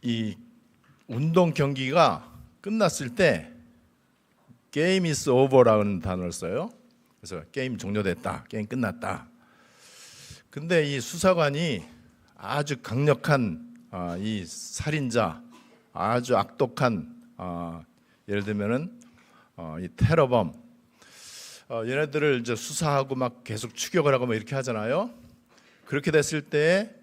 이 운동 경기가 끝났을 때 게임 is over라는 단어를 써요. 그래서 게임 종료됐다, 게임 끝났다. 근데 이 수사관이 아주 강력한 이 살인자, 아주 악독한 예를 들면은 이 테러범, 얘네들을 이제 수사하고 막 계속 추격을 하고 막 이렇게 하잖아요. 그렇게 됐을 때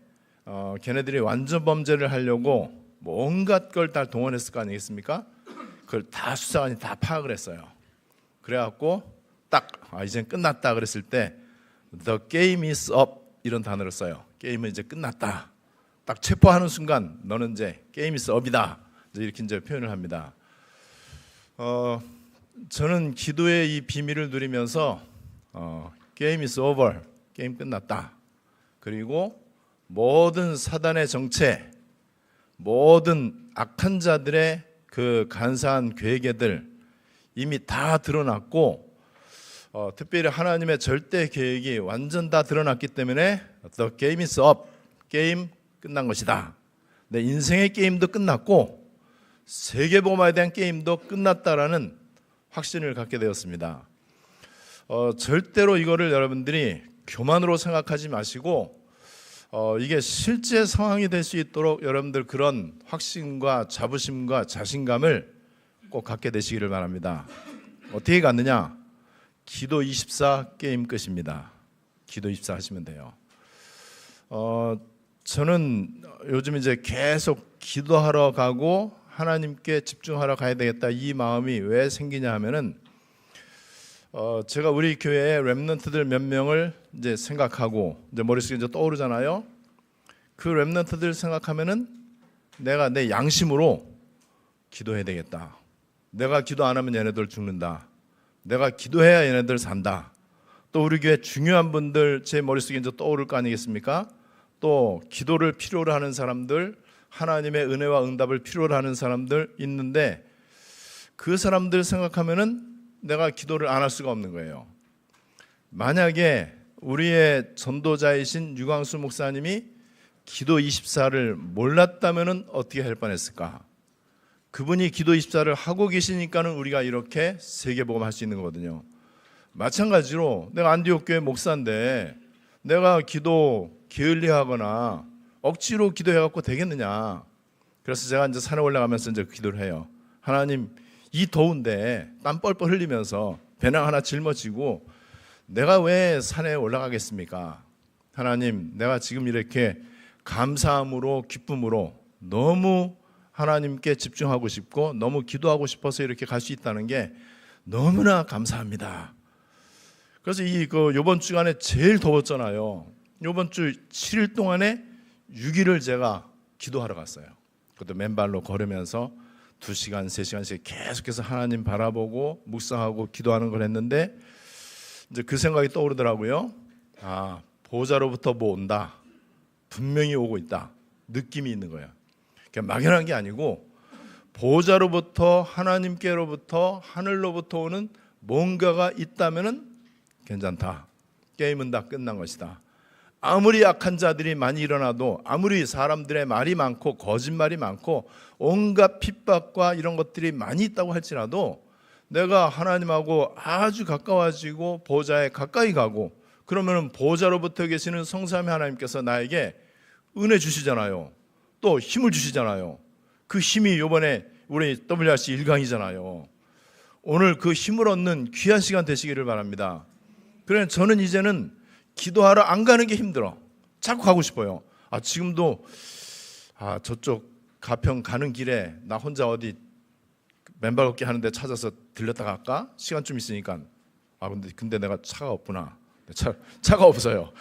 걔네들이 완전 범죄를 하려고 뭐 온갖 걸 다 동원했을 거 아니겠습니까? 그걸 다 수사관이 다 파악을 했어요. 그래갖고 딱 이젠 끝났다 그랬을 때 The game is up 이런 단어를 써요. 게임은 이제 끝났다. 딱 체포하는 순간 너는 이제 게임 is up이다. 이렇게 이제 표현을 합니다. 저는 기도의 이 비밀을 누리면서 게임 is over, 게임 끝났다. 그리고 모든 사단의 정체, 모든 악한 자들의 그 간사한 계획들 이미 다 드러났고 특별히 하나님의 절대 계획이 완전 다 드러났기 때문에 The game is up, 게임 끝난 것이다. 내 인생의 게임도 끝났고 세계복음화에 대한 게임도 끝났다라는 확신을 갖게 되었습니다. 절대로 이거를 여러분들이 교만으로 생각하지 마시고 이게 실제 상황이 될 수 있도록 여러분들 그런 확신과 자부심과 자신감을 꼭 갖게 되시기를 바랍니다. 어떻게 갖느냐? 기도 24 게임 끝입니다. 기도 24 하시면 돼요. 저는 요즘 이제 계속 기도하러 가고 하나님께 집중하러 가야 되겠다 이 마음이 왜 생기냐 하면은 제가 우리 교회에 렘넌트들 몇 명을 이제 생각하고 이제 머릿속에 이제 떠오르잖아요. 그 렘넌트들 생각하면은 내가 내 양심으로 기도해야 되겠다. 내가 기도 안 하면 얘네들 죽는다. 내가 기도해야 얘네들 산다. 또 우리 교회 중요한 분들 제 머릿속에 이제 떠오를 거 아니겠습니까? 또 기도를 필요로 하는 사람들, 하나님의 은혜와 응답을 필요로 하는 사람들 있는데 그 사람들 생각하면은 내가 기도를 안 할 수가 없는 거예요. 만약에 우리의 전도자이신 유광수 목사님이 기도 24를 몰랐다면은 어떻게 할 뻔했을까? 그분이 기도 24를 하고 계시니까는 우리가 이렇게 세계복음 할 수 있는 거거든요. 마찬가지로 내가 안디옥 교회 목사인데 내가 기도 게을리하거나 억지로 기도해갖고 되겠느냐? 그래서 제가 이제 산에 올라가면서 이제 기도를 해요. 하나님, 이 더운데 땀 뻘뻘 흘리면서 배낭 하나 짊어지고 내가 왜 산에 올라가겠습니까? 하나님, 내가 지금 이렇게 감사함으로 기쁨으로 너무 하나님께 집중하고 싶고 너무 기도하고 싶어서 이렇게 갈 수 있다는 게 너무나 감사합니다. 그래서 이번 주간에 제일 더웠잖아요. 이번 주 7일 동안에 6일을 제가 기도하러 갔어요. 그것도 맨발로 걸으면서 2시간, 3시간씩 계속해서 하나님 바라보고 묵상하고 기도하는 걸 했는데 이제 그 생각이 떠오르더라고요. 보호자로부터 뭐 온다. 분명히 오고 있다. 느낌이 있는 거야. 그냥 막연한 게 아니고 보호자로부터 하나님께로부터 하늘로부터 오는 뭔가가 있다면은 괜찮다. 게임은 다 끝난 것이다. 아무리 악한 자들이 많이 일어나도 아무리 사람들의 말이 많고 거짓말이 많고 온갖 핍박과 이런 것들이 많이 있다고 할지라도 내가 하나님하고 아주 가까워지고 보호자에 가까이 가고 그러면 보호자로부터 계시는 성삼위 하나님께서 나에게 은혜 주시잖아요. 또 힘을 주시잖아요. 그 힘이 이번에 우리 WRC 1강이잖아요. 오늘 그 힘을 얻는 귀한 시간 되시기를 바랍니다. 그래 저는 이제는 기도하러 안 가는 게 힘들어. 자꾸 가고 싶어요. 지금도 저쪽 가평 가는 길에 나 혼자 어디 맨발 걷기 하는데 찾아서 들렸다 갈까? 시간 좀 있으니까. 근데 내가 차가 없구나. 차가 없어요.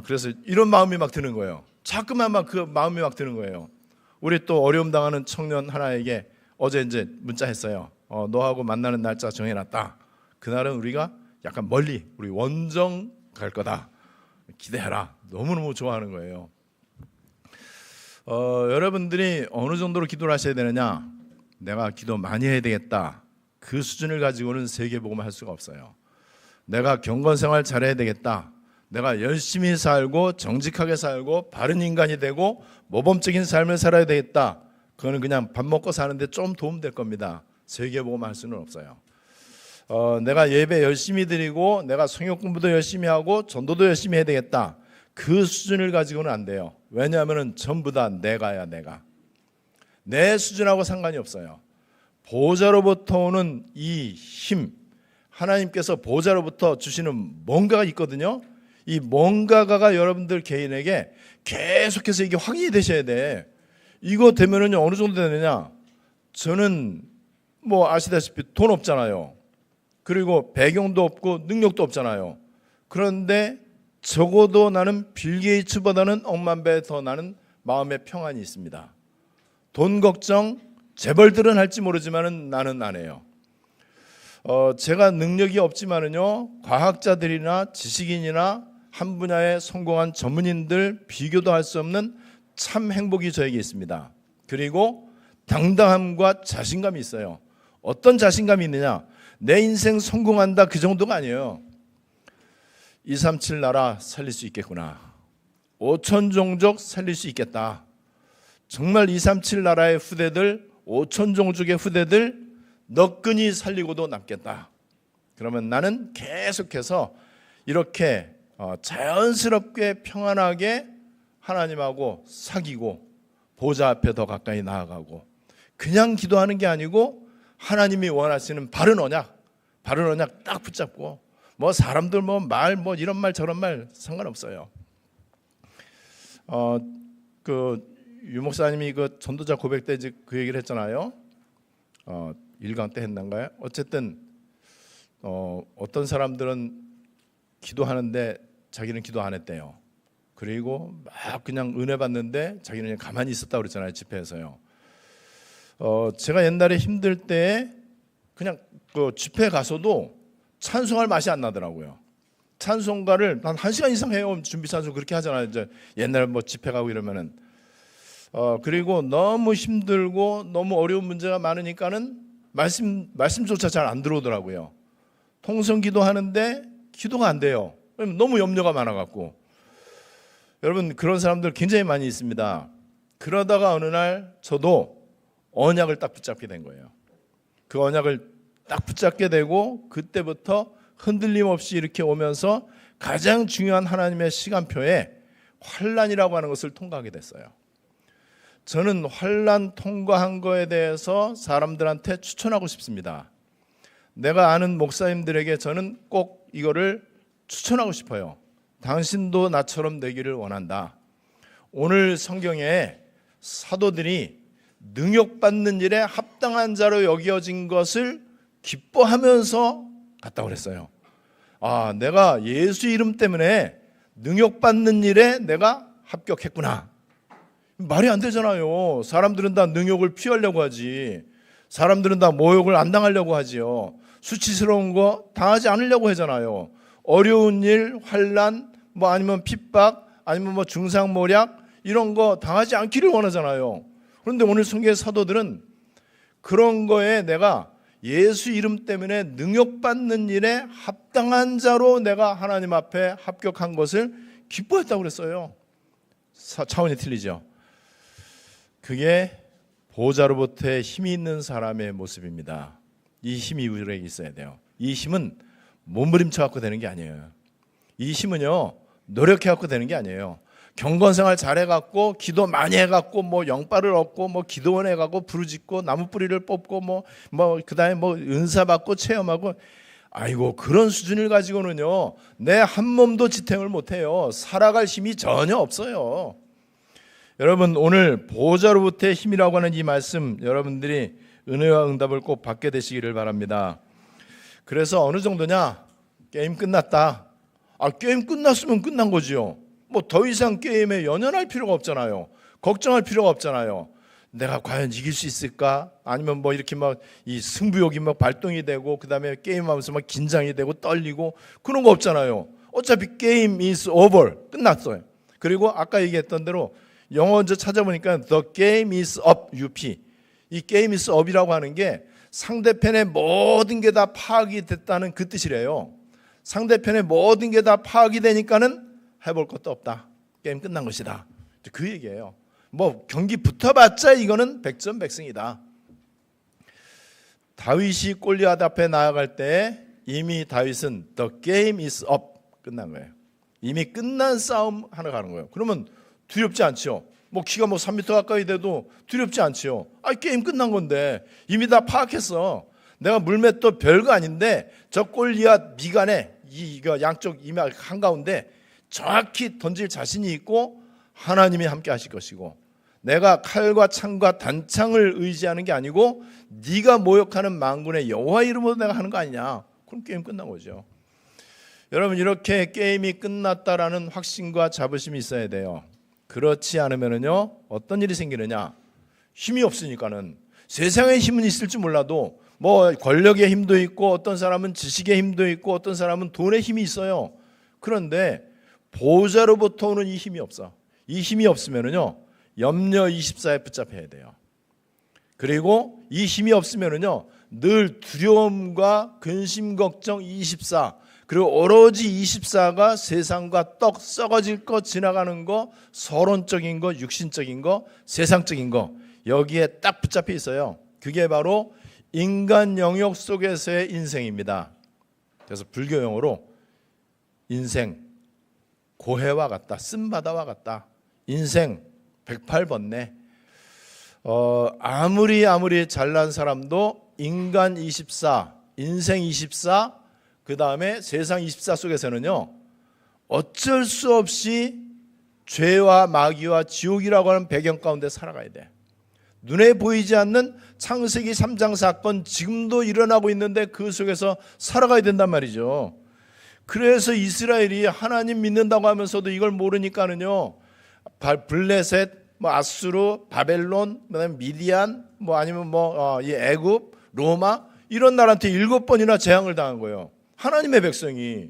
그래서 이런 마음이 막 드는 거예요. 자꾸만 막 그 마음이 막 드는 거예요. 우리 또 어려움 당하는 청년 하나에게 어제 이제 문자했어요. 너하고 만나는 날짜 정해놨다. 그날은 우리가 약간 멀리 우리 원정 갈 거다. 기대해라. 너무너무 좋아하는 거예요. 여러분들이 어느 정도로 기도를 하셔야 되느냐? 내가 기도 많이 해야 되겠다. 그 수준을 가지고는 세계복음을 할 수가 없어요. 내가 경건생활 잘해야 되겠다. 내가 열심히 살고 정직하게 살고 바른 인간이 되고 모범적인 삶을 살아야 되겠다. 그거는 그냥 밥 먹고 사는데 좀 도움될 겁니다. 세계복음 할 수는 없어요. 내가 예배 열심히 드리고 내가 성역 공부도 열심히 하고 전도도 열심히 해야 되겠다. 그 수준을 가지고는 안 돼요. 왜냐하면 전부 다 내가야 내가. 내 수준하고 상관이 없어요. 보좌로부터 오는 이 힘, 하나님께서 보좌로부터 주시는 뭔가가 있거든요. 이 뭔가가 여러분들 개인에게 계속해서 이게 확인이 되셔야 돼. 이거 되면은 어느 정도 되느냐? 저는 뭐 아시다시피 돈 없잖아요. 그리고 배경도 없고 능력도 없잖아요. 그런데 적어도 나는 빌 게이츠보다는 억만 배 더 나는 마음의 평안이 있습니다. 돈 걱정 재벌들은 할지 모르지만은 나는 안 해요. 제가 능력이 없지만은요, 과학자들이나 지식인이나 한 분야에 성공한 전문인들 비교도 할 수 없는 참 행복이 저에게 있습니다. 그리고 당당함과 자신감이 있어요. 어떤 자신감이 있느냐? 내 인생 성공한다 그 정도가 아니에요. 237 나라 살릴 수 있겠구나. 5천 종족 살릴 수 있겠다. 정말 237 나라의 후대들, 5천 종족의 후대들 너끈히 살리고도 남겠다. 그러면 나는 계속해서 이렇게 자연스럽게 평안하게 하나님하고 사귀고 보좌 앞에 더 가까이 나아가고 그냥 기도하는 게 아니고 하나님이 원하시는 바른 언약 딱 붙잡고 뭐 사람들 뭐 말 뭐 이런 말 저런 말 상관없어요. 그 유 목사님이 그 전도자 고백 때 그 얘기를 했잖아요. 1강 때 했는가요? 어쨌든 어떤 사람들은 기도하는데 자기는 기도 안 했대요. 그리고 막 그냥 은혜 받는데 자기는 그냥 가만히 있었다고 그랬잖아요. 집회에서요. 제가 옛날에 힘들 때 그냥 그 집회 가서도 찬송할 맛이 안 나더라고요. 찬송가를 한 1시간 이상 해요. 준비 찬송 그렇게 하잖아요. 이제 옛날 뭐 집회 가고 이러면은. 그리고 너무 힘들고 너무 어려운 문제가 많으니까는 말씀조차 잘 안 들어오더라고요. 통성기도 하는데 기도가 안 돼요. 너무 염려가 많아갖고. 여러분 그런 사람들 굉장히 많이 있습니다. 그러다가 어느 날 저도 언약을 딱 붙잡게 된 거예요. 그 언약을 딱 붙잡게 되고 그때부터 흔들림 없이 이렇게 오면서 가장 중요한 하나님의 시간표에 환난이라고 하는 것을 통과하게 됐어요. 저는 환난 통과한 거에 대해서 사람들한테 추천하고 싶습니다. 내가 아는 목사님들에게 저는 꼭 이거를 추천하고 싶어요. 당신도 나처럼 되기를 원한다. 오늘 성경에 사도들이 능욕받는 일에 합당한 자로 여겨진 것을 기뻐하면서 갔다고 그랬어요. 내가 예수 이름 때문에 능욕받는 일에 내가 합격했구나. 말이 안 되잖아요. 사람들은 다 능욕을 피하려고 하지. 사람들은 다 모욕을 안 당하려고 하지요. 수치스러운 거 당하지 않으려고 하잖아요. 어려운 일, 환난, 뭐 아니면 핍박, 아니면 뭐 중상모략 이런 거 당하지 않기를 원하잖아요. 그런데 오늘 성경의 사도들은 그런 거에 내가 예수 이름 때문에 능욕받는 일에 합당한 자로 내가 하나님 앞에 합격한 것을 기뻐했다고 그랬어요. 차원이 틀리죠. 그게 보좌로부터의 힘이 있는 사람의 모습입니다. 이 힘이 우리에게 있어야 돼요. 이 힘은 몸부림쳐 갖고 되는 게 아니에요. 이 힘은요 노력해 갖고 되는 게 아니에요. 경건생활 잘해 갖고 기도 많이 해 갖고 뭐 영빨을 얻고 뭐 기도원 해 갖고 부르짖고 나무 뿌리를 뽑고 뭐 그다음에 뭐 은사 받고 체험하고 아이고 그런 수준을 가지고는요 내 한 몸도 지탱을 못 해요. 살아갈 힘이 전혀 없어요. 여러분 오늘 보좌로부터의 힘이라고 하는 이 말씀 여러분들이 은혜와 응답을 꼭 받게 되시기를 바랍니다. 그래서 어느 정도냐? 게임 끝났다. 게임 끝났으면 끝난 거지요. 뭐 더 이상 게임에 연연할 필요가 없잖아요. 걱정할 필요가 없잖아요. 내가 과연 이길 수 있을까? 아니면 뭐 이렇게 막 이 승부욕이 막 발동이 되고 그다음에 게임하면서 막 긴장이 되고 떨리고 그런 거 없잖아요. 어차피 게임 is over. 끝났어요. 그리고 아까 얘기했던 대로 영어 먼저 찾아보니까 the game is up, UP. 이 game is up이라고 하는 게 상대편의 모든 게 다 파악이 됐다는 그 뜻이래요. 상대편의 모든 게 다 파악이 되니까는 해볼 것도 없다. 게임 끝난 것이다. 그 얘기예요. 뭐 경기 붙어봤자 이거는 백전백승이다. 다윗이 골리앗 앞에 나아갈 때 이미 다윗은 the game is up 끝난 거예요. 이미 끝난 싸움 하나 가는 거예요. 그러면 두렵지 않지요. 뭐 키가 뭐 3m 가까이 돼도 두렵지 않지요. 게임 끝난 건데 이미 다 파악했어. 내가 물맷도 별거 아닌데 저 골리앗 미간에 이거 양쪽 이마 한가운데 정확히 던질 자신이 있고 하나님이 함께 하실 것이고 내가 칼과 창과 단창을 의지하는 게 아니고 네가 모욕하는 만군의 여호와 이름으로 내가 하는 거 아니냐. 그럼 게임 끝난 거죠. 여러분 이렇게 게임이 끝났다라는 확신과 자부심이 있어야 돼요. 그렇지 않으면요 어떤 일이 생기느냐. 힘이 없으니까는 세상의 힘은 있을지 몰라도 뭐 권력의 힘도 있고 어떤 사람은 지식의 힘도 있고 어떤 사람은 돈의 힘이 있어요. 그런데 보호자로부터 오는 이 힘이 없어. 이 힘이 없으면요 염려 24에 붙잡혀야 돼요. 그리고 이 힘이 없으면요 늘 두려움과 근심 걱정 24 그리고 오로지 24가 세상과 떡 썩어질 거 지나가는 거 서론적인 거 육신적인 거 세상적인 거 여기에 딱 붙잡혀 있어요. 그게 바로 인간 영역 속에서의 인생입니다. 그래서 불교 용어로 인생 고해와 같다. 쓴바다와 같다. 인생 108번네. 아무리 잘난 사람도 인간 24, 인생 24, 그 다음에 세상 24 속에서는요 어쩔 수 없이 죄와 마귀와 지옥이라고 하는 배경 가운데 살아가야 돼. 눈에 보이지 않는 창세기 3장 사건 지금도 일어나고 있는데 그 속에서 살아가야 된단 말이죠. 그래서 이스라엘이 하나님 믿는다고 하면서도 이걸 모르니까는요 블레셋, 뭐 아수르, 바벨론, 그다음에 미디안, 뭐 아니면 이 애굽, 로마 이런 나라한테 7번이나 재앙을 당한 거예요. 하나님의 백성이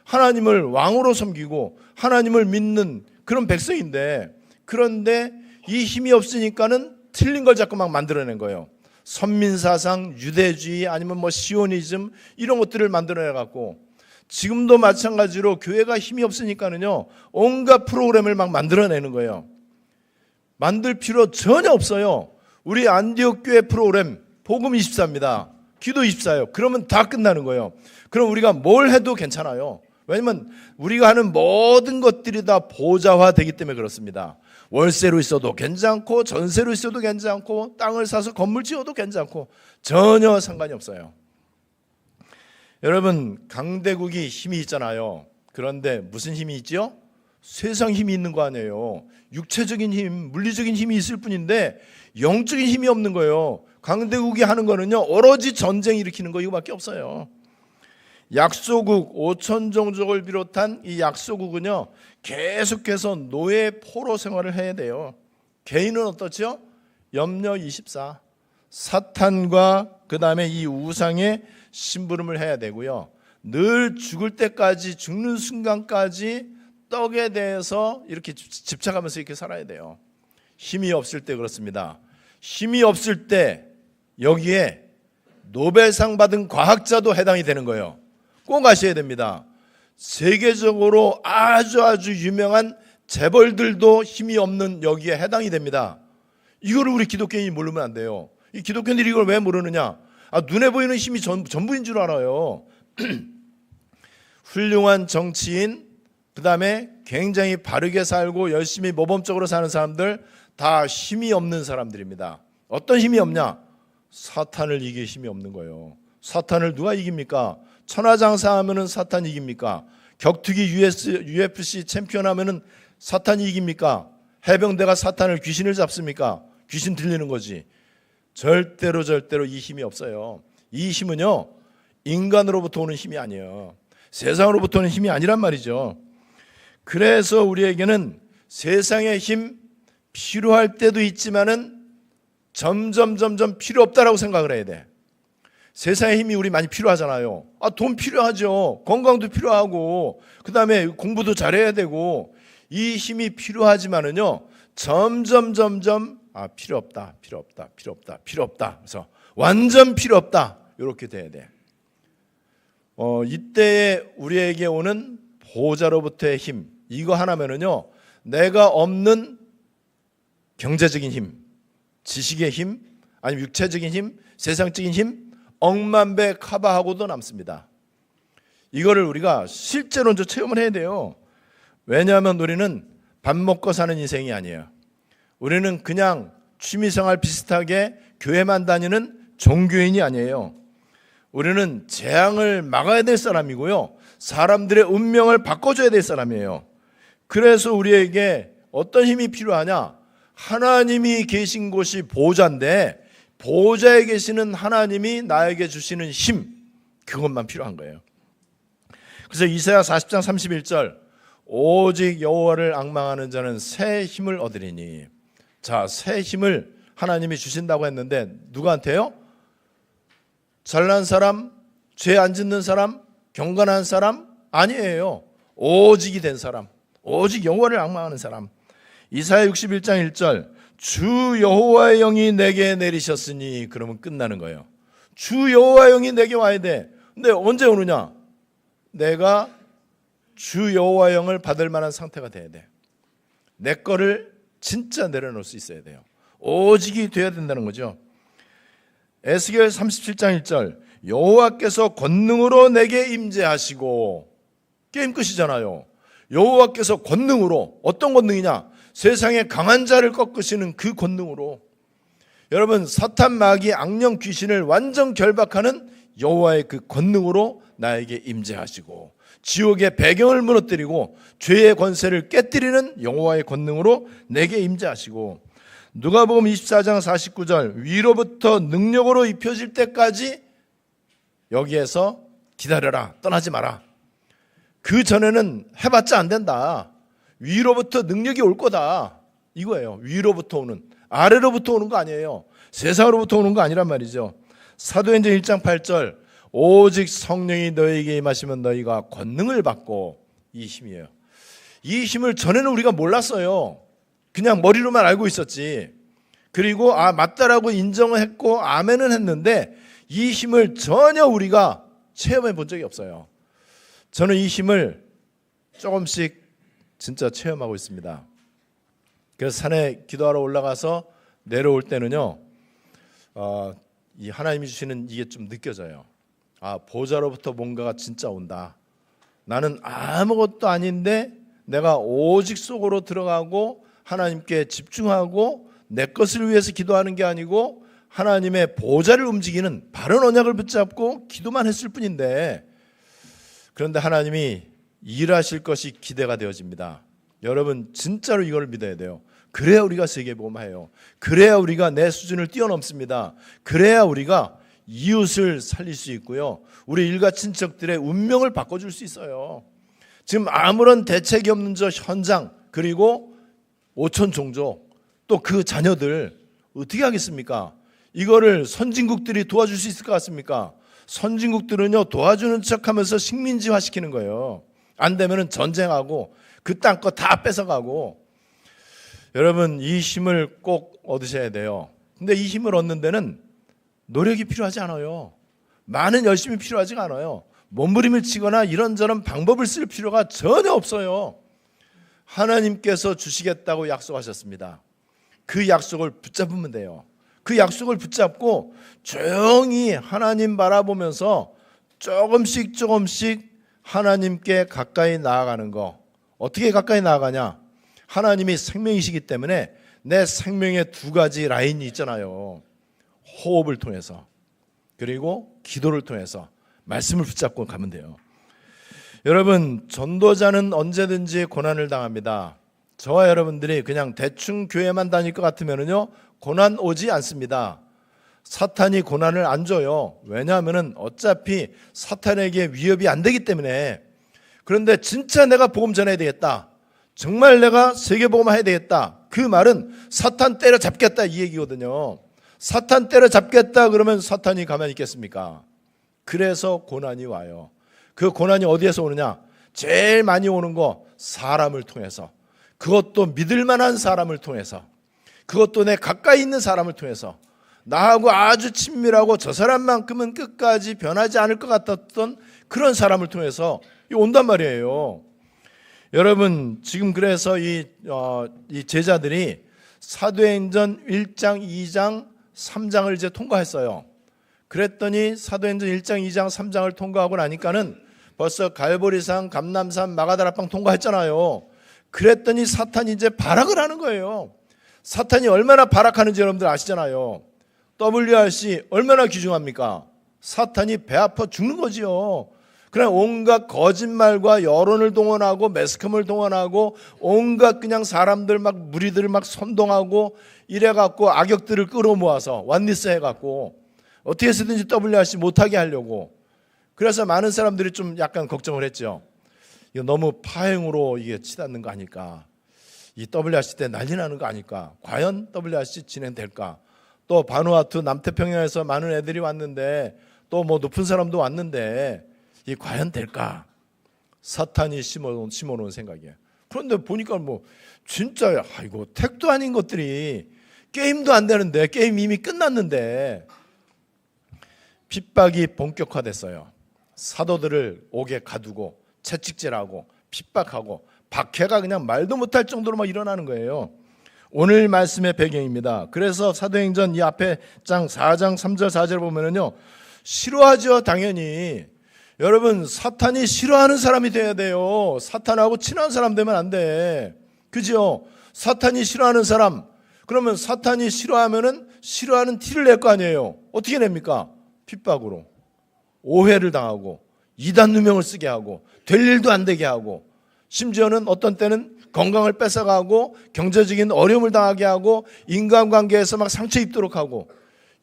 하나님을 왕으로 섬기고 하나님을 믿는 그런 백성인데 그런데 이 힘이 없으니까는 틀린 걸 자꾸 막 만들어낸 거예요. 선민사상, 유대주의 아니면 뭐 시오니즘 이런 것들을 만들어내 갖고 지금도 마찬가지로 교회가 힘이 없으니까는요 온갖 프로그램을 막 만들어내는 거예요. 만들 필요 전혀 없어요. 우리 안디옥 교회 프로그램 복음 24입니다. 기도 24예요. 그러면 다 끝나는 거예요. 그럼 우리가 뭘 해도 괜찮아요. 왜냐면 우리가 하는 모든 것들이 다 보좌화되기 때문에 그렇습니다. 월세로 있어도 괜찮고 전세로 있어도 괜찮고 땅을 사서 건물 지어도 괜찮고 전혀 상관이 없어요. 여러분 강대국이 힘이 있잖아요. 그런데 무슨 힘이 있죠? 세상 힘이 있는 거 아니에요. 육체적인 힘, 물리적인 힘이 있을 뿐인데 영적인 힘이 없는 거예요. 강대국이 하는 거는요 오로지 전쟁 일으키는 거 이거밖에 없어요. 약소국 5천 종족을 비롯한 이 약소국은요 계속해서 노예 포로 생활을 해야 돼요. 개인은 어떻죠? 염려 24 사탄과 그 다음에 이 우상의 심부름을 해야 되고요. 늘 죽을 때까지 죽는 순간까지 떡에 대해서 이렇게 집착하면서 이렇게 살아야 돼요. 힘이 없을 때 그렇습니다. 힘이 없을 때 여기에 노벨상 받은 과학자도 해당이 되는 거예요. 꼭 아셔야 됩니다. 세계적으로 아주 유명한 재벌들도 힘이 없는 여기에 해당이 됩니다. 이거를 우리 기독교인이 모르면 안 돼요. 이 기독교인들이 이걸 왜 모르느냐? 눈에 보이는 힘이 전부인 줄 알아요. 훌륭한 정치인, 그 다음에 굉장히 바르게 살고 열심히 모범적으로 사는 사람들 다 힘이 없는 사람들입니다. 어떤 힘이 없냐? 사탄을 이길 힘이 없는 거예요. 사탄을 누가 이깁니까? 천하장사하면은 사탄이 이깁니까? 격투기 UFC 챔피언 하면은 사탄이 이깁니까? 해병대가 사탄을 귀신을 잡습니까? 귀신 들리는 거지. 절대로 이 힘이 없어요. 이 힘은요 인간으로부터 오는 힘이 아니에요. 세상으로부터 오는 힘이 아니란 말이죠. 그래서 우리에게는 세상의 힘 필요할 때도 있지만은 점점 필요 없다라고 생각을 해야 돼. 세상의 힘이 우리 많이 필요하잖아요. 돈 필요하죠. 건강도 필요하고 그 다음에 공부도 잘해야 되고 이 힘이 필요하지만은요 점점 필요 없다. 그래서 완전 필요 없다. 이렇게 돼야 돼. 이때에 우리에게 오는 보호자로부터의 힘, 이거 하나면은요, 내가 없는 경제적인 힘, 지식의 힘, 아니면 육체적인 힘, 세상적인 힘 억만배 커버하고도 남습니다. 이거를 우리가 실제로 이제 체험을 해야 돼요. 왜냐하면 우리는 밥 먹고 사는 인생이 아니에요. 우리는 그냥 취미생활 비슷하게 교회만 다니는 종교인이 아니에요. 우리는 재앙을 막아야 될 사람이고요, 사람들의 운명을 바꿔줘야 될 사람이에요. 그래서 우리에게 어떤 힘이 필요하냐? 하나님이 계신 곳이 보호자인데 보호자에 계시는 하나님이 나에게 주시는 힘, 그것만 필요한 거예요. 그래서 이사야 40장 31절, 오직 여호와를 앙망하는 자는 새 힘을 얻으리니. 자, 새 힘을 하나님이 주신다고 했는데 누구한테요? 잘난 사람, 죄 안 짓는 사람, 경건한 사람? 아니에요. 오직이 된 사람, 오직 여호와를 앙망하는 사람. 이사야 61장 1절, 주 여호와의 영이 내게 내리셨으니. 그러면 끝나는 거예요. 주 여호와의 영이 내게 와야 돼. 근데 언제 오느냐? 내가 주 여호와의 영을 받을 만한 상태가 돼야 돼. 내 거를 진짜 내려놓을 수 있어야 돼요. 오직이 돼야 된다는 거죠. 에스겔 37장 1절, 여호와께서 권능으로 내게 임재하시고. 게임 끝이잖아요. 여호와께서 권능으로, 어떤 권능이냐? 세상의 강한 자를 꺾으시는 그 권능으로. 여러분, 사탄, 마귀, 악령, 귀신을 완전 결박하는 여호와의 그 권능으로 나에게 임재하시고, 지옥의 배경을 무너뜨리고 죄의 권세를 깨뜨리는 여호와의 권능으로 내게 임재하시고, 누가복음 24장 49절, 위로부터 능력으로 입혀질 때까지 여기에서 기다려라, 떠나지 마라. 그 전에는 해봤자 안 된다. 위로부터 능력이 올 거다, 이거예요. 위로부터 오는, 아래로부터 오는 거 아니에요. 세상으로부터 오는 거 아니란 말이죠. 사도행전 1장 8절, 오직 성령이 너에게 임하시면 너희가 권능을 받고. 이 힘이에요. 이 힘을 전에는 우리가 몰랐어요. 그냥 머리로만 알고 있었지. 그리고 맞다라고 인정을 했고 아멘은 했는데 이 힘을 전혀 우리가 체험해 본 적이 없어요. 저는 이 힘을 조금씩 진짜 체험하고 있습니다. 그래서 산에 기도하러 올라가서 내려올 때는요, 이 하나님이 주시는 이게 좀 느껴져요. 보좌로부터 뭔가가 진짜 온다. 나는 아무것도 아닌데 내가 오직 속으로 들어가고 하나님께 집중하고 내 것을 위해서 기도하는 게 아니고 하나님의 보좌를 움직이는 바른 언약을 붙잡고 기도만 했을 뿐인데, 그런데 하나님이 일하실 것이 기대가 되어집니다. 여러분, 진짜로 이걸 믿어야 돼요. 그래야 우리가 세계복음화해요. 그래야 우리가 내 수준을 뛰어넘습니다. 그래야 우리가 이웃을 살릴 수 있고요, 우리 일가 친척들의 운명을 바꿔줄 수 있어요. 지금 아무런 대책이 없는 저 현장, 그리고 오촌 종족, 또 그 자녀들 어떻게 하겠습니까? 이거를 선진국들이 도와줄 수 있을 것 같습니까? 선진국들은요, 도와주는 척하면서 식민지화 시키는 거예요. 안 되면은 전쟁하고 그 땅 거 다 뺏어가고. 여러분, 이 힘을 꼭 얻으셔야 돼요. 근데 이 힘을 얻는 데는 노력이 필요하지 않아요. 많은 열심이 필요하지가 않아요. 몸부림을 치거나 이런저런 방법을 쓸 필요가 전혀 없어요. 하나님께서 주시겠다고 약속하셨습니다. 그 약속을 붙잡으면 돼요. 그 약속을 붙잡고 조용히 하나님 바라보면서 조금씩 하나님께 가까이 나아가는 거. 어떻게 가까이 나아가냐? 하나님이 생명이시기 때문에 내 생명에 두 가지 라인이 있잖아요. 호흡을 통해서, 그리고 기도를 통해서 말씀을 붙잡고 가면 돼요. 여러분, 전도자는 언제든지 고난을 당합니다. 저와 여러분들이 그냥 대충 교회만 다닐 것 같으면요, 고난 오지 않습니다. 사탄이 고난을 안 줘요. 왜냐하면 어차피 사탄에게 위협이 안 되기 때문에. 그런데 진짜 내가 복음 전해야 되겠다, 정말 내가 세계복음 해야 되겠다, 그 말은 사탄 때려잡겠다 이 얘기거든요. 사탄 때려잡겠다 그러면 사탄이 가만히 있겠습니까? 그래서 고난이 와요. 그 고난이 어디에서 오느냐? 제일 많이 오는 거 사람을 통해서, 그것도 믿을 만한 사람을 통해서, 그것도 내 가까이 있는 사람을 통해서, 나하고 아주 친밀하고 저 사람만큼은 끝까지 변하지 않을 것 같았던 그런 사람을 통해서 온단 말이에요. 여러분 지금 그래서 이 제자들이 사도행전 1장, 2장, 3장을 이제 통과했어요. 그랬더니 사도행전 1장, 2장, 3장을 통과하고 나니까는 벌써 갈보리산, 감람산, 마가다락방 통과했잖아요. 그랬더니 사탄이 이제 발악을 하는 거예요. 사탄이 얼마나 발악하는지 여러분들 아시잖아요. WRC 얼마나 귀중합니까? 사탄이 배 아파 죽는 거지요. 그냥 온갖 거짓말과 여론을 동원하고 매스컴을 동원하고 온갖 그냥 사람들 막 무리들을 막 선동하고 이래갖고 악역들을 끌어모아서 완리스 해갖고 어떻게 해서든지 WRC 못하게 하려고. 그래서 많은 사람들이 좀 약간 걱정을 했죠. 이거 너무 파행으로 이게 치닫는 거 아닐까? 이 WRC 때 난리 나는 거 아닐까? 과연 WRC 진행될까? 또 바누아투 남태평양에서 많은 애들이 왔는데 또 뭐 높은 사람도 왔는데 이 과연 될까? 사탄이 심어놓은 생각이에요. 그런데 보니까 뭐 진짜 아이고 택도 아닌 것들이 게임도 안 되는데 게임 이미 끝났는데 핍박이 본격화됐어요. 사도들을 옥에 가두고 채찍질하고 핍박하고 박해가 그냥 말도 못할 정도로 막 일어나는 거예요. 오늘 말씀의 배경입니다. 그래서 사도행전 이 앞에 장 4장 3절 4절 보면은요, 싫어하죠. 당연히 여러분 사탄이 싫어하는 사람이 돼야 돼요. 사탄하고 친한 사람 되면 안 돼. 그죠? 사탄이 싫어하는 사람, 그러면 사탄이 싫어하면은 싫어하는 티를 낼 거 아니에요. 어떻게 냅니까? 핍박으로 오해를 당하고 이단 누명을 쓰게 하고 될 일도 안 되게 하고 심지어는 어떤 때는 건강을 뺏어가고 경제적인 어려움을 당하게 하고 인간관계에서 막 상처 입도록 하고.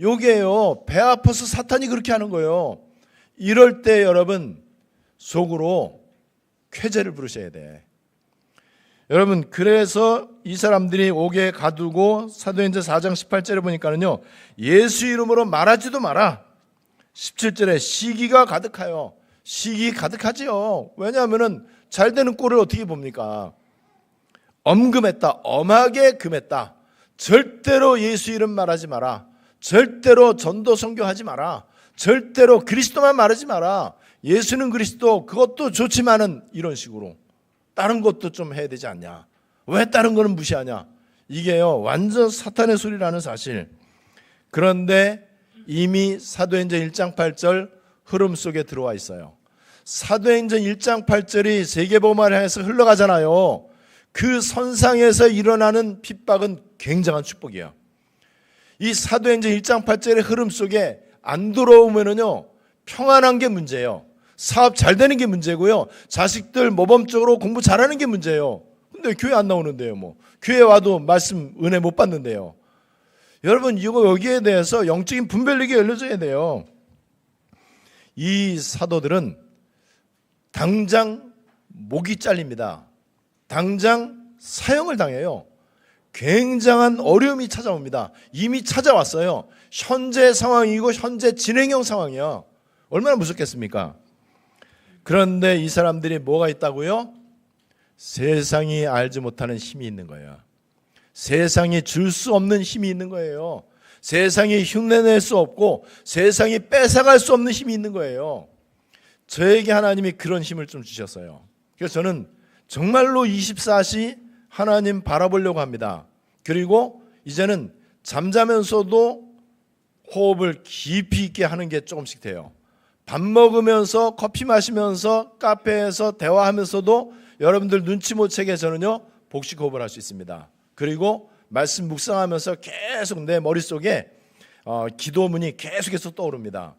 요게요, 배 아파서 사탄이 그렇게 하는 거예요. 이럴 때 여러분 속으로 쾌재를 부르셔야 돼. 여러분 그래서 이 사람들이 옥에 가두고 사도행전 4장 18절에 보니까는요, 예수 이름으로 말하지도 마라. 17절에 시기가 가득하여. 시기 가득하지요. 왜냐하면은 잘 되는 꼴을 어떻게 봅니까? 엄금했다. 엄하게 금했다. 절대로 예수 이름 말하지 마라. 절대로 전도 선교하지 마라. 절대로 그리스도만 말하지 마라. 예수는 그리스도, 그것도 좋지만은 이런 식으로 다른 것도 좀 해야 되지 않냐. 왜 다른 거는 무시하냐. 이게요 완전 사탄의 소리라는 사실. 그런데 이미 사도행전 1장 8절 흐름 속에 들어와 있어요. 사도행전 1장 8절이 세계복음화를 향해서 흘러가잖아요. 그 선상에서 일어나는 핍박은 굉장한 축복이에요. 이 사도행전 1장 8절의 흐름 속에 안 들어오면은요, 평안한 게 문제예요. 사업 잘 되는 게 문제고요. 자식들 모범적으로 공부 잘하는 게 문제예요. 근데 교회 안 나오는데요. 뭐 교회 와도 말씀 은혜 못 받는데요. 여러분 이거 여기에 대해서 영적인 분별력이 열려져야 돼요. 이 사도들은 당장 목이 잘립니다. 당장 사형을 당해요. 굉장한 어려움이 찾아옵니다. 이미 찾아왔어요. 현재 상황이고 현재 진행형 상황이야. 얼마나 무섭겠습니까? 그런데 이 사람들이 뭐가 있다고요? 세상이 알지 못하는 힘이 있는 거예요. 세상이 줄 수 없는 힘이 있는 거예요. 세상이 흉내낼 수 없고 세상이 뺏어갈 수 없는 힘이 있는 거예요. 저에게 하나님이 그런 힘을 좀 주셨어요. 그래서 저는 정말로 24시 하나님 바라보려고 합니다. 그리고 이제는 잠자면서도 호흡을 깊이 있게 하는 게 조금씩 돼요. 밥 먹으면서 커피 마시면서 카페에서 대화하면서도 여러분들 눈치 못 채게 저는요 복식 호흡을 할 수 있습니다. 그리고 말씀 묵상하면서 계속 내 머릿속에 기도문이 계속해서 떠오릅니다.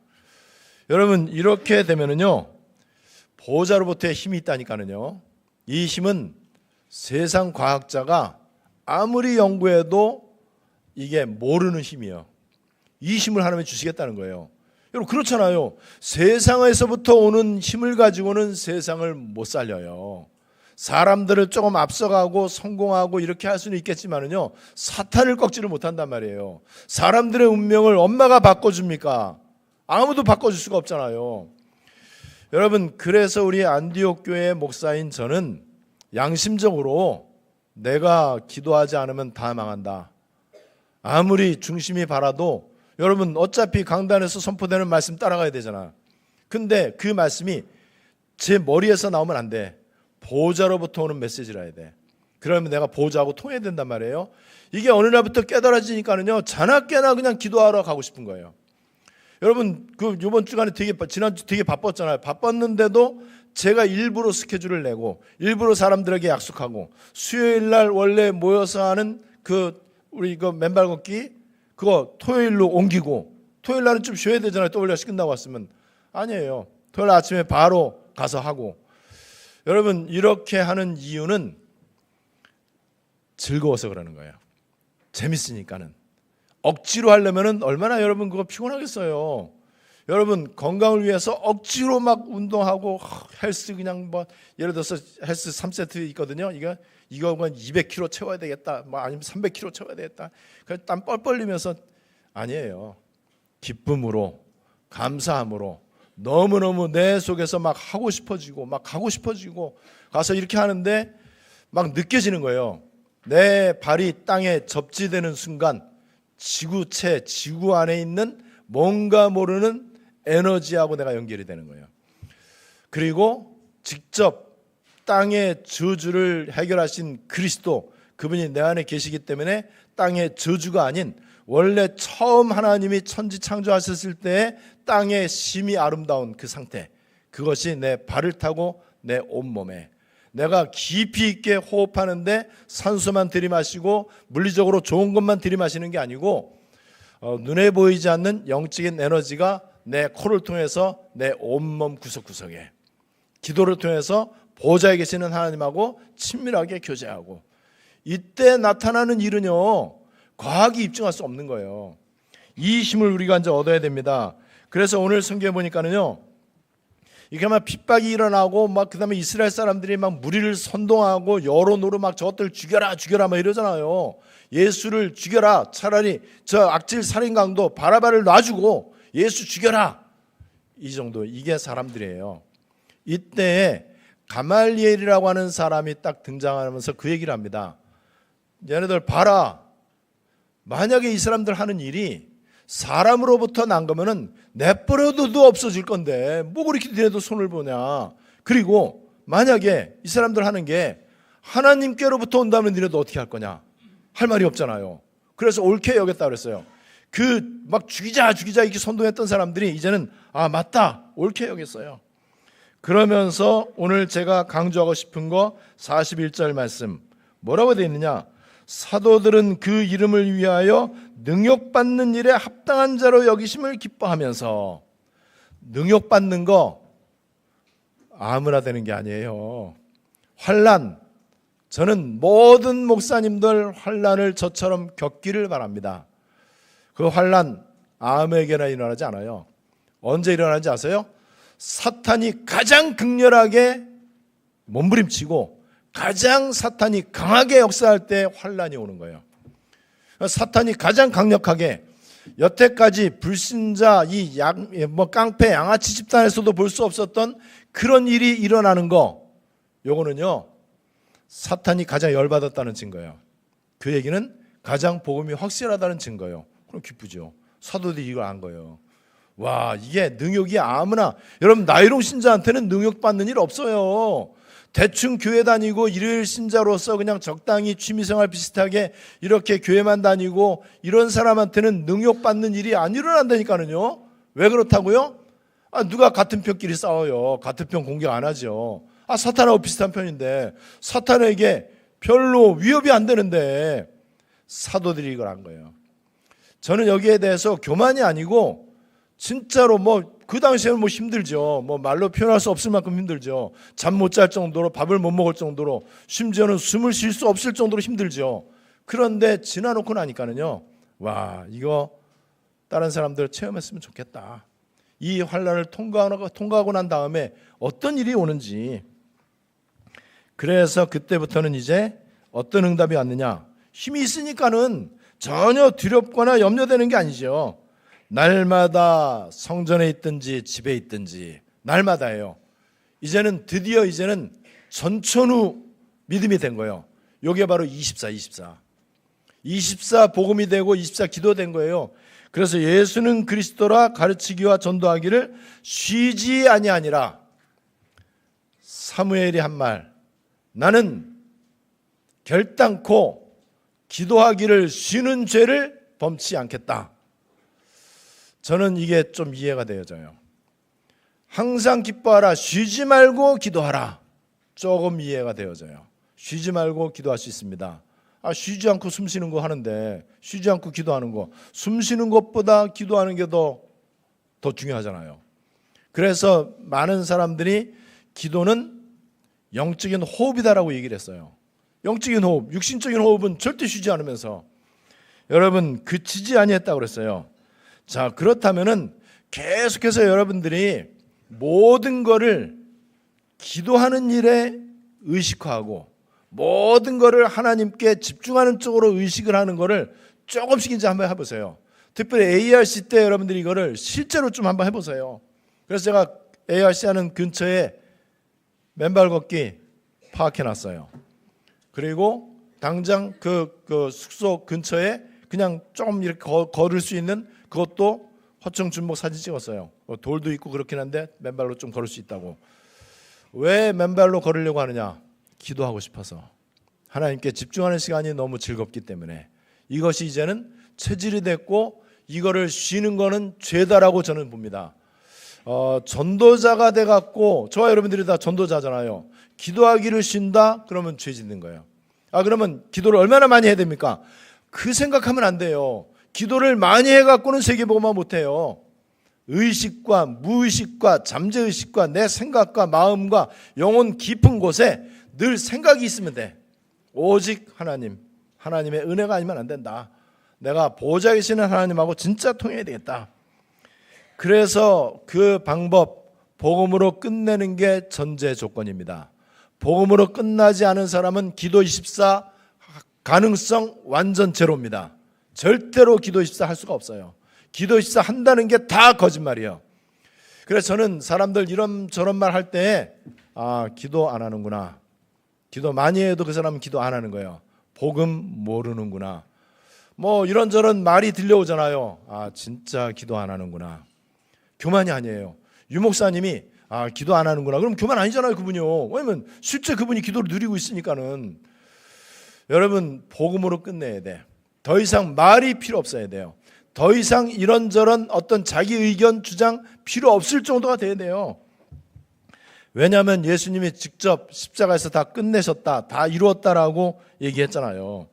여러분 이렇게 되면은요 보호자로부터의 힘이 있다니까는요. 이 힘은 세상 과학자가 아무리 연구해도 이게 모르는 힘이에요. 이 힘을 하나님이 주시겠다는 거예요. 여러분 그렇잖아요. 세상에서부터 오는 힘을 가지고는 세상을 못 살려요. 사람들을 조금 앞서가고 성공하고 이렇게 할 수는 있겠지만은요 사탄을 꺾지를 못한단 말이에요. 사람들의 운명을 엄마가 바꿔줍니까? 아무도 바꿔줄 수가 없잖아요. 여러분 그래서 우리 안디옥 교회의 목사인 저는 양심적으로 내가 기도하지 않으면 다 망한다. 아무리 중심이 바라도 여러분 어차피 강단에서 선포되는 말씀 따라가야 되잖아. 근데 그 말씀이 제 머리에서 나오면 안 돼. 보호자로부터 오는 메시지라 해야 돼. 그러면 내가 보호자하고 통해야 된단 말이에요. 이게 어느 날부터 깨달아지니까는요, 자나깨나 그냥 기도하러 가고 싶은 거예요. 여러분, 그 이번 주간에 지난주 되게 바빴잖아요. 바빴는데도 제가 일부러 스케줄을 내고 일부러 사람들에게 약속하고 수요일 날 원래 모여서 하는 우리 맨발 걷기 그거 토요일로 옮기고, 토요일 날은 좀 쉬어야 되잖아요. WRC 끝나고 왔으면. 아니에요. 토요일 아침에 바로 가서 하고. 여러분, 이렇게 하는 이유는 즐거워서 그러는 거예요. 재밌으니까는. 억지로 하려면은 얼마나 여러분 그거 피곤하겠어요. 여러분, 건강을 위해서 억지로 막 운동하고 헬스 그냥 뭐 예를 들어서 헬스 3세트 있거든요. 이거 200kg 채워야 되겠다. 뭐 아니면 300kg 채워야 되겠다. 그래서 땀 뻘뻘 흘리면서. 아니에요. 기쁨으로, 감사함으로, 너무너무 내 속에서 막 하고 싶어지고 막 가고 싶어지고 가서 이렇게 하는데 막 느껴지는 거예요. 내 발이 땅에 접지되는 순간 지구체, 지구 안에 있는 뭔가 모르는 에너지하고 내가 연결이 되는 거예요. 그리고 직접 땅의 저주를 해결하신 그리스도, 그분이 내 안에 계시기 때문에 땅의 저주가 아닌 원래 처음 하나님이 천지 창조하셨을 때의 땅의 심이 아름다운 그 상태, 그것이 내 발을 타고 내 온몸에 내가 깊이 있게 호흡하는데 산소만 들이마시고 물리적으로 좋은 것만 들이마시는 게 아니고 눈에 보이지 않는 영적인 에너지가 내 코를 통해서 내 온몸 구석구석에, 기도를 통해서 보좌에 계시는 하나님하고 친밀하게 교제하고, 이때 나타나는 일은요, 과학이 입증할 수 없는 거예요. 이 힘을 우리가 이제 얻어야 됩니다. 그래서 오늘 성경에 보니까는요, 이렇게 막 핍박이 일어나고 막 그다음에 이스라엘 사람들이 막 무리를 선동하고 여론으로 막 저것들 죽여라 막 이러잖아요. 예수를 죽여라. 차라리 저 악질 살인강도 바라바를 놔주고 예수 죽여라. 이 정도, 이게 사람들이에요. 이때 가말리엘이라고 하는 사람이 딱 등장하면서 그 얘기를 합니다. 얘네들 봐라. 만약에 이 사람들 하는 일이 사람으로부터 난 거면은 내버려둬도 없어질 건데 뭐 그렇게 니네도 손을 보냐. 그리고 만약에 이 사람들 하는 게 하나님께로부터 온다면 니네도 어떻게 할 거냐. 할 말이 없잖아요. 그래서 옳게 여겼다 그랬어요. 그 막 죽이자 이렇게 선동했던 사람들이 이제는 맞다 옳게 여겼어요. 그러면서 오늘 제가 강조하고 싶은 거 41절 말씀 뭐라고 되어 있느냐. 사도들은 그 이름을 위하여 능욕받는 일에 합당한 자로 여기심을 기뻐하면서. 능욕받는 거 아무나 되는 게 아니에요. 환난, 저는 모든 목사님들 환난을 저처럼 겪기를 바랍니다. 그 환난 아무에게나 일어나지 않아요. 언제 일어나는지 아세요? 사탄이 가장 극렬하게 몸부림치고 가장 사탄이 강하게 역사할 때 환난이 오는 거예요. 사탄이 가장 강력하게, 여태까지 불신자 깡패 양아치 집단에서도 볼 수 없었던 그런 일이 일어나는 거, 요거는요 사탄이 가장 열받았다는 증거예요. 그 얘기는 가장 복음이 확실하다는 증거예요. 그럼 기쁘죠. 사도들이 이걸 안 거예요. 와, 이게 능욕이 아무나, 여러분 나이롱 신자한테는 능욕받는 일 없어요. 대충 교회 다니고 일요일 신자로서 그냥 적당히 취미생활 비슷하게 이렇게 교회만 다니고 이런 사람한테는 능욕받는 일이 안 일어난다니까요. 왜 그렇다고요? 누가 같은 편끼리 싸워요. 같은 편 공격 안 하죠. 사탄하고 비슷한 편인데 사탄에게 별로 위협이 안 되는데 사도들이 이걸 한 거예요. 저는 여기에 대해서 교만이 아니고 진짜로 그 당시에는 힘들죠. 말로 표현할 수 없을 만큼 힘들죠. 잠 못 잘 정도로, 밥을 못 먹을 정도로, 심지어는 숨을 쉴 수 없을 정도로 힘들죠. 그런데 지나놓고 나니까는요, 와, 이거 다른 사람들 체험했으면 좋겠다. 이 환난을 통과하고 난 다음에 어떤 일이 오는지. 그래서 그때부터는 이제 어떤 응답이 왔느냐. 힘이 있으니까는 전혀 두렵거나 염려되는 게 아니죠. 날마다 성전에 있든지 집에 있든지 날마다예요. 드디어 이제는 전천후 믿음이 된 거예요. 이게 바로 24 복음이 되고 24 기도된 거예요. 그래서 예수는 그리스도라 가르치기와 전도하기를 쉬지 아니하니라. 사무엘이 한 말, 나는 결단코 기도하기를 쉬는 죄를 범치 않겠다. 저는 이게 좀 이해가 되어져요. 항상 기뻐하라, 쉬지 말고 기도하라. 조금 이해가 되어져요. 쉬지 말고 기도할 수 있습니다. 쉬지 않고 숨 쉬는 거 하는데, 쉬지 않고 기도하는 거, 숨 쉬는 것보다 기도하는 게 더 중요하잖아요. 그래서 많은 사람들이 기도는 영적인 호흡이다라고 얘기를 했어요. 영적인 호흡, 육신적인 호흡은 절대 쉬지 않으면서 여러분 그치지 아니했다고 그랬어요. 자, 그렇다면은 계속해서 여러분들이 모든 거를 기도하는 일에 의식화하고 모든 거를 하나님께 집중하는 쪽으로 의식을 하는 거를 조금씩 이제 한번 해보세요. 특별히 ARC 때 여러분들이 이거를 실제로 좀 한번 해보세요. 그래서 제가 ARC 하는 근처에 맨발 걷기 파악해놨어요. 그리고 당장 그 숙소 근처에 그냥 좀 이렇게 걸을 수 있는 그것도 허청준목 사진 찍었어요. 돌도 있고 그렇긴 한데 맨발로 좀 걸을 수 있다고. 왜 맨발로 걸으려고 하느냐? 기도하고 싶어서. 하나님께 집중하는 시간이 너무 즐겁기 때문에. 이것이 이제는 체질이 됐고 이거를 쉬는 거는 죄다라고 저는 봅니다. 전도자가 돼갖고 저와 여러분들이 다 전도자잖아요. 기도하기를 쉰다? 그러면 죄 짓는 거예요. 그러면 기도를 얼마나 많이 해야 됩니까? 그 생각하면 안 돼요. 기도를 많이 해갖고는 세계복음화 못해요. 의식과 무의식과 잠재의식과 내 생각과 마음과 영혼 깊은 곳에 늘 생각이 있으면 돼. 오직 하나님의 은혜가 아니면 안 된다. 내가 보좌에 계시는 하나님하고 진짜 통해야 되겠다. 그래서 그 방법, 복음으로 끝내는 게 전제 조건입니다. 복음으로 끝나지 않은 사람은 기도 24 가능성 완전 제로입니다. 절대로 기도 24 할 수가 없어요. 기도 24 한다는 게 다 거짓말이에요. 그래서 저는 사람들 이런저런 말 할 때 기도 안 하는구나. 기도 많이 해도 그 사람은 기도 안 하는 거예요. 복음 모르는구나. 뭐 이런저런 말이 들려오잖아요. 진짜 기도 안 하는구나. 교만이 아니에요. 유 목사님이 기도 안 하는구나. 그럼 교만 아니잖아요, 그분이요. 왜냐면 실제 그분이 기도를 누리고 있으니까는. 여러분, 복음으로 끝내야 돼. 더 이상 말이 필요 없어야 돼요. 더 이상 이런저런 어떤 자기 의견 주장 필요 없을 정도가 돼야 돼요. 왜냐하면 예수님이 직접 십자가에서 다 끝내셨다, 다 이루었다라고 얘기했잖아요.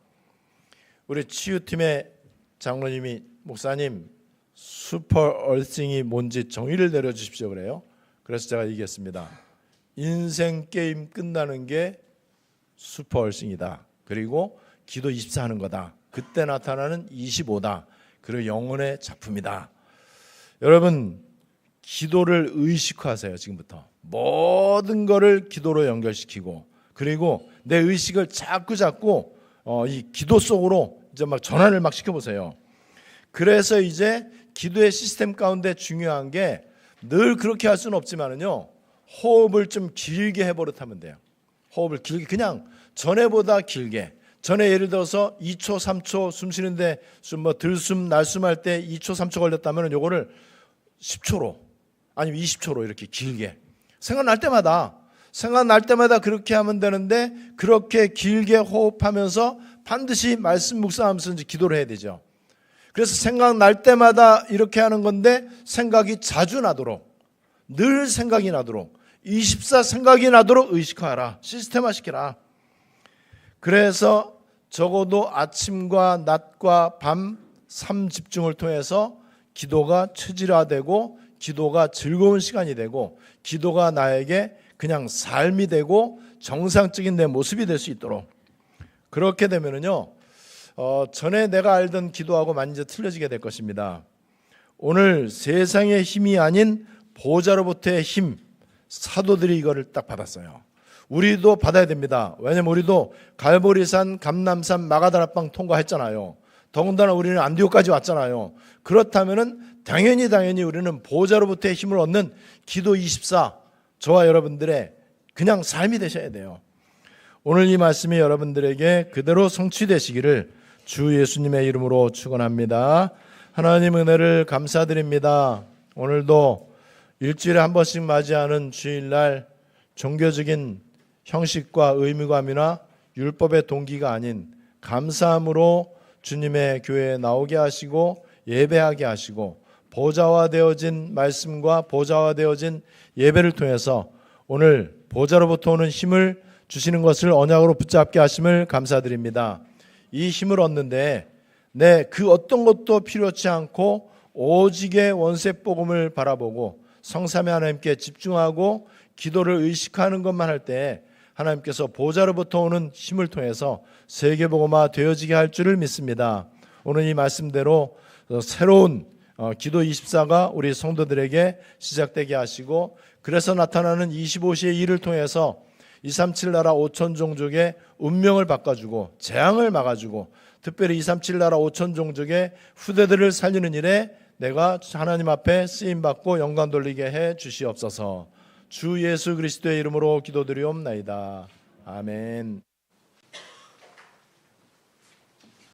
우리 치유팀의 장로님이 목사님 슈퍼 얼싱이 뭔지 정의를 내려주십시오 그래요. 그래서 제가 얘기했습니다. 인생 게임 끝나는 게 슈퍼 얼싱이다. 그리고 기도 24 하는 거다. 그때 나타나는 25다. 그리고 영혼의 작품이다. 여러분, 기도를 의식화하세요. 지금부터 모든 거를 기도로 연결시키고, 그리고 내 의식을 자꾸 이 기도 속으로 이제 막 전환을 막 시켜보세요. 그래서 이제 기도의 시스템 가운데 중요한 게 늘 그렇게 할 수는 없지만은요, 호흡을 좀 길게 해버릇하면 돼요. 호흡을 길게, 그냥 전에보다 길게. 전에 예를 들어서 2초, 3초 숨 쉬는데 들숨, 날숨 할 때 2초, 3초 걸렸다면 요거를 10초로 아니면 20초로 이렇게 길게. 생각날 때마다 그렇게 하면 되는데, 그렇게 길게 호흡하면서 반드시 말씀 묵상하면서 이제 기도를 해야 되죠. 그래서 생각날 때마다 이렇게 하는 건데, 생각이 자주 나도록, 늘 생각이 나도록, 24 생각이 나도록 의식화하라. 시스템화 시키라. 그래서 적어도 아침과 낮과 밤 3집중을 통해서 기도가 체질화되고, 기도가 즐거운 시간이 되고, 기도가 나에게 그냥 삶이 되고 정상적인 내 모습이 될 수 있도록. 그렇게 되면은요, 전에 내가 알던 기도하고 많이 이제 틀려지게 될 것입니다. 오늘 세상의 힘이 아닌 보좌로부터의 힘, 사도들이 이거를 딱 받았어요. 우리도 받아야 됩니다. 왜냐면 우리도 갈보리산, 감남산, 마가다락방 통과했잖아요. 더군다나 우리는 안디옥까지 왔잖아요. 그렇다면은 당연히 우리는 보좌로부터의 힘을 얻는 기도 24, 저와 여러분들의 그냥 삶이 되셔야 돼요. 오늘 이 말씀이 여러분들에게 그대로 성취되시기를 주 예수님의 이름으로 축원합니다. 하나님 은혜를 감사드립니다. 오늘도 일주일에 한 번씩 맞이하는 주일날 종교적인 형식과 의무감이나 율법의 동기가 아닌 감사함으로 주님의 교회에 나오게 하시고 예배하게 하시고 보좌화되어진 말씀과 보좌화되어진 예배를 통해서 오늘 보좌로부터 오는 힘을 주시는 것을 언약으로 붙잡게 하심을 감사드립니다. 이 힘을 얻는데 내 그 어떤 것도 필요치 않고 오직의 원세복음을 바라보고 성삼위 하나님께 집중하고 기도를 의식하는 것만 할 때 하나님께서 보좌로부터 오는 힘을 통해서 세계복음화 되어지게 할 줄을 믿습니다. 오늘 이 말씀대로 새로운 기도 24가 우리 성도들에게 시작되게 하시고, 그래서 나타나는 25시의 일을 통해서 237 나라 5천 종족의 운명을 바꿔주고 재앙을 막아주고, 특별히 237 나라 5천 종족의 후대들을 살리는 일에 내가 하나님 앞에 쓰임받고 영광 돌리게 해 주시옵소서. 주 예수 그리스도의 이름으로 기도드리옵나이다. 아멘.